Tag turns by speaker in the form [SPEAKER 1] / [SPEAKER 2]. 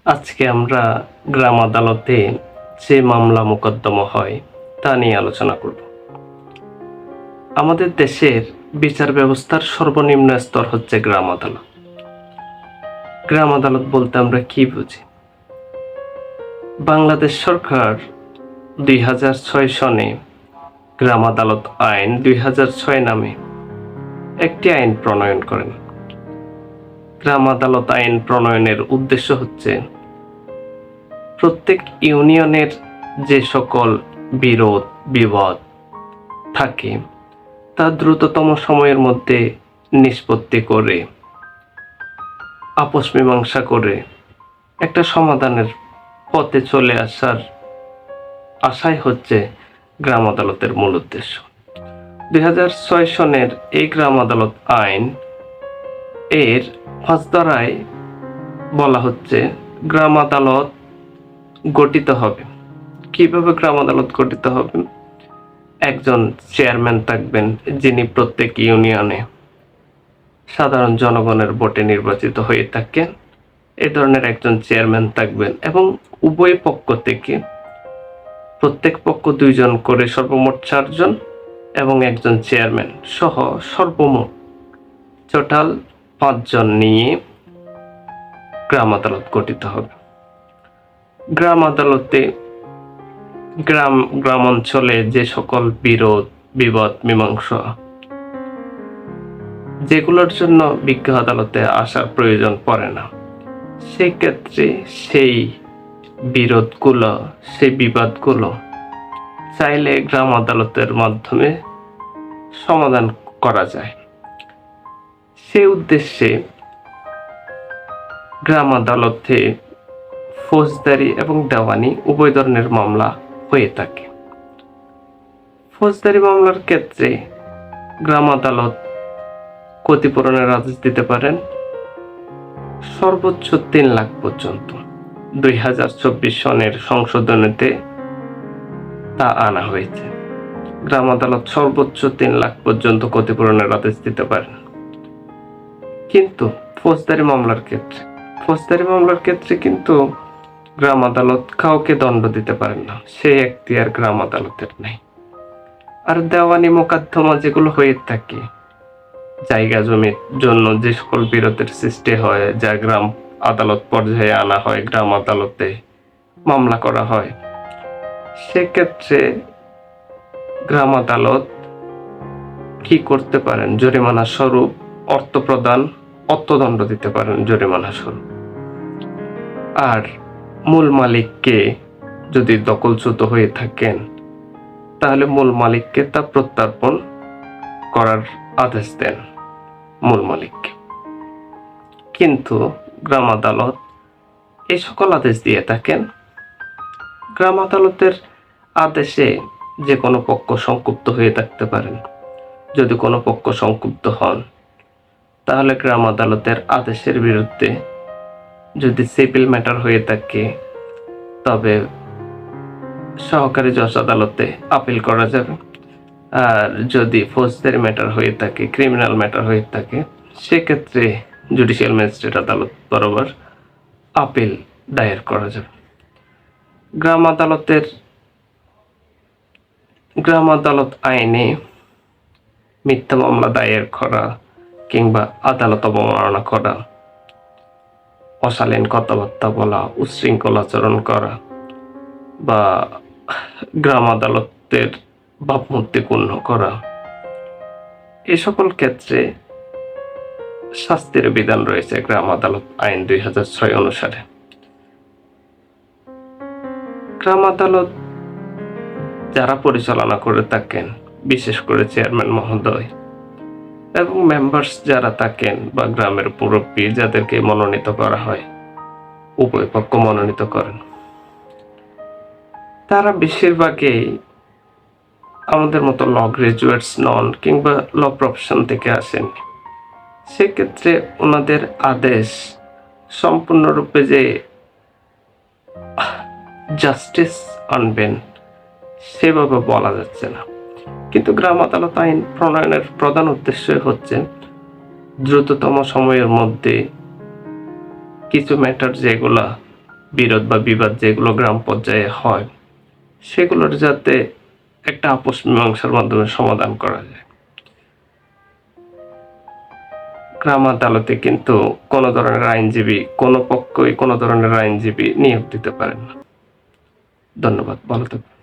[SPEAKER 1] আজকে আমরা গ্রাম আদালতে যে মামলা মোকদ্দমা হয় তা নিয়ে আলোচনা করব। আমাদের দেশের বিচার ব্যবস্থার সর্বনিম্ন স্তর হচ্ছে গ্রাম আদালত। গ্রাম আদালত বলতে আমরা কি বুঝি? বাংলাদেশ সরকার 2006 সনে গ্রাম আদালত আইন 2006 নামে একটি আইন প্রণয়ন করেন। গ্রাম আদালত আইন প্রণয়নের উদ্দেশ্য হচ্ছে প্রত্যেক ইউনিয়নের যে সকল বিরোধ বিবাদ থাকে তা দ্রুততম সময়ের মধ্যে নিষ্পত্তি করে আপস মীমাংসা করে একটা সমাধানের পথে চলে আসার আশাই হচ্ছে গ্রাম আদালতের মূল উদ্দেশ্য। 2006 সনের এই গ্রাম আদালত আইন এর 5 ধারায় বলা হচ্ছে গ্রাম আদালত গঠিত হবে। কিভাবে গ্রাম আদালত গঠিত হবে? একজন চেয়ারম্যান থাকবেন, যিনি প্রত্যেক ইউনিয়নে সাধারণ জনগণের ভোটে নির্বাচিত হয়ে থাকেন। এই ধরনের একজন চেয়ারম্যান থাকবেন এবং উভয় পক্ষ থেকে প্রত্যেক পক্ষ 2 জন করে সর্বমোট 4 জন এবং একজন চেয়ারম্যান সহ সর্বমোট টোটাল 5 জন নিয়ে গ্রাম আদালত গঠিত হবে। গ্রাম আদালতে গ্রাম অঞ্চলে যে সকল বিরোধ বিবাদ মীমাংসা যেগুলোর জন্য বিজ্ঞ আদালতে আসার প্রয়োজন পড়ে না, সেক্ষেত্রে সেই বিরোধগুলো সেই বিবাদগুলো চাইলে গ্রাম আদালতের মাধ্যমে সমাধান করা যায়। সেই উদ্দেশ্যে গ্রাম আদালতে ফৌজদারি এবং দেওয়ানি উভয় ধরনের মামলা হয়ে থাকে। ফৌজদারি মামলার ক্ষেত্রে গ্রাম আদালত ক্ষতিপূরণের আদেশ দিতে পারেন সর্বোচ্চ 3 লাখ পর্যন্ত। 2024 সনের সংশোধনীতে তা আনা হয়েছে। গ্রাম আদালত সর্বোচ্চ 3 লাখ পর্যন্ত ক্ষতিপূরণের আদেশ দিতে পারেন। কিন্তু ফৌজদারি মামলার ক্ষেত্রে কিন্তু গ্রাম আদালত কাউকে দণ্ড দিতে পারেন না, সেই এখতিয়ার গ্রাম আদালতের নেই। আর দেওয়ানি মোকদ্দমা যেগুলো হয়ে থাকে, জায়গা জমির জন্য যে সকল বিরোধের সৃষ্টি হয়, যা গ্রাম আদালত পর্যায়ে আনা হয়, গ্রাম আদালতে মামলা করা হয়, সেক্ষেত্রে গ্রাম আদালত কি করতে পারেন? জরিমানা স্বরূপ অর্থদণ্ড দিতে পারেন জরিমানা স্বরূপ। আর মূল মালিককে যদি দখলচ্যুত হয়ে থাকেন, তাহলে মূল মালিককে তা প্রত্যর্পণ করার আদেশ দেন মূল মালিককে। কিন্তু গ্রাম আদালত এই সকল আদেশ দিয়ে থাকেন। গ্রাম আদালতের আদেশে যে কোনো পক্ষ সংক্ষুব্ধ হয়ে থাকতে পারেন। যদি কোনো পক্ষ সংক্ষুব্ধ হন, তাহলে গ্রাম আদালতের আদেশের বিরুদ্ধে যদি সিভিল ম্যাটার হয়ে থাকে, তবে সহকারী জজ আদালতে আপিল করা যাবে। আর যদি ফৌজদারি ম্যাটার হয়ে থাকে, ক্রিমিনাল ম্যাটার হয়ে থাকে, সেক্ষেত্রে জুডিশিয়াল ম্যাজিস্ট্রেট আদালত বরাবর আপিল দায়ের করা যাবে। গ্রাম আদালত আইনে মিথ্যা মামলা দায়ের করা কিংবা আদালত অবমাননা করা, অশালীন কথাবার্তা বলা, উচ্ছৃঙ্খল আচরণ করা বা গ্রাম আদালতের ভাবমূর্তি ক্ষুণ্ণ করা, এ সকল ক্ষেত্রে শাস্তির বিধান রয়েছে গ্রাম আদালত আইন 2006 অনুসারে। গ্রাম আদালত যারা পরিচালনা করে থাকেন, বিশেষ করে চেয়ারম্যান মহোদয় এবং মেম্বার্স যারা থাকেন বা গ্রামের মুরব্বী যাদেরকে মনোনীত করা হয়, উভয় পক্ষ মনোনীত করেন, তারা বেশিরভাগই আমাদের মতো ল গ্রাজুয়েটস নন কিংবা ল প্রফেশন থেকে আসেন। সেক্ষেত্রে ওনাদের আদেশ সম্পূর্ণরূপে যে জাস্টিস আনবেন সেভাবে বলা যাচ্ছে না। কিন্তু গ্রাম আদালত আইন প্রণয়নের প্রধান উদ্দেশ্য হচ্ছে দ্রুততম সময়ের মধ্যে কিছু ম্যাটার যেগুলা বিরোধ বা বিবাদ যেগুলো গ্রাম পর্যায়ে হয় সেগুলোর যাতে একটা আপোষ মীমাংসার মাধ্যমে সমাধান করা যায়। গ্রাম আদালতে কিন্তু কোনো ধরনের আইনজীবী, কোনো পক্ষই কোনো ধরনের আইনজীবী নিয়োগ দিতে পারেন না। ধন্যবাদ, ভালো থাকবেন।